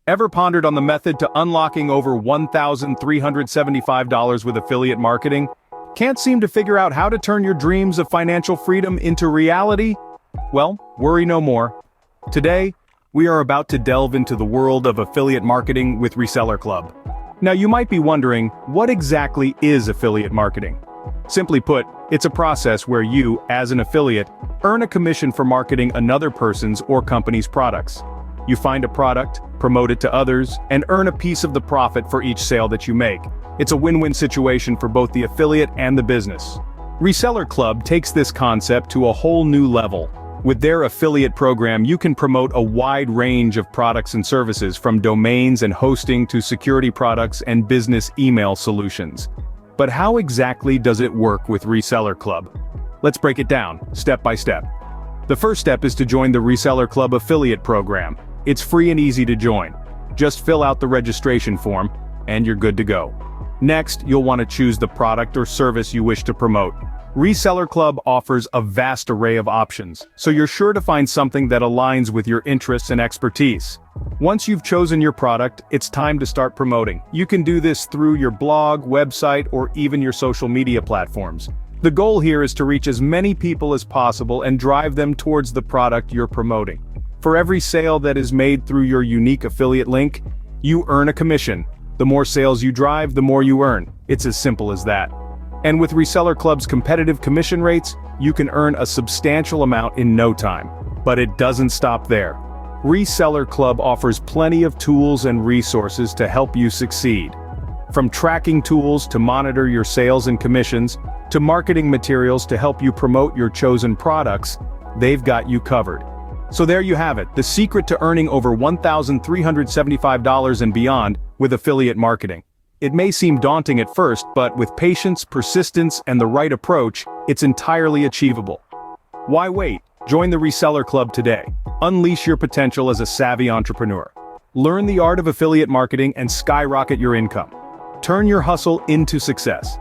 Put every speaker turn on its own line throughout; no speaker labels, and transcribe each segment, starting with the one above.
Ever pondered on the method to unlocking over $1,375 with affiliate marketing? Can't seem to figure out how to turn your dreams of financial freedom into reality? Well, worry no more. Today, we are about to delve into the world of affiliate marketing with Reseller Club. Now you might be wondering, what exactly is affiliate marketing? Simply put, it's a process where you, as an affiliate, earn a commission for marketing another person's or company's products. You find a product, promote it to others, and earn a piece of the profit for each sale that you make. It's a win-win situation for both the affiliate and the business. Reseller Club takes this concept to a whole new level. With their affiliate program, you can promote a wide range of products and services, from domains and hosting to security products and business email solutions. But how exactly does it work with Reseller Club? Let's break it down, step by step. The first step is to join the Reseller Club affiliate program. It's free and easy to join. Just fill out the registration form, and you're good to go. Next, you'll want to choose the product or service you wish to promote. Reseller Club offers a vast array of options, so you're sure to find something that aligns with your interests and expertise. Once you've chosen your product, it's time to start promoting. You can do this through your blog, website, or even your social media platforms. The goal here is to reach as many people as possible and drive them towards the product you're promoting. For every sale that is made through your unique affiliate link, you earn a commission. The more sales you drive, the more you earn. It's as simple as that. And with Reseller Club's competitive commission rates, you can earn a substantial amount in no time. But it doesn't stop there. Reseller Club offers plenty of tools and resources to help you succeed. From tracking tools to monitor your sales and commissions, to marketing materials to help you promote your chosen products, they've got you covered. So there you have it, the secret to earning over $1,375 and beyond with affiliate marketing. It may seem daunting at first, but with patience, persistence, and the right approach, it's entirely achievable. Why wait? Join the Reseller Club today. Unleash your potential as a savvy entrepreneur. Learn the art of affiliate marketing and skyrocket your income. Turn your hustle into success.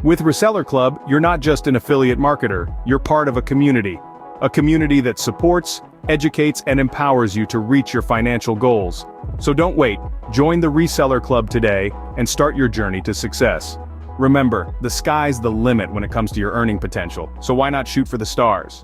With Reseller Club, you're not just an affiliate marketer, you're part of a community that supports, educates, and empowers you to reach your financial goals. So don't wait, join the Reseller Club today and start your journey to success. Remember, the sky's the limit when it comes to your earning potential, so why not shoot for the stars?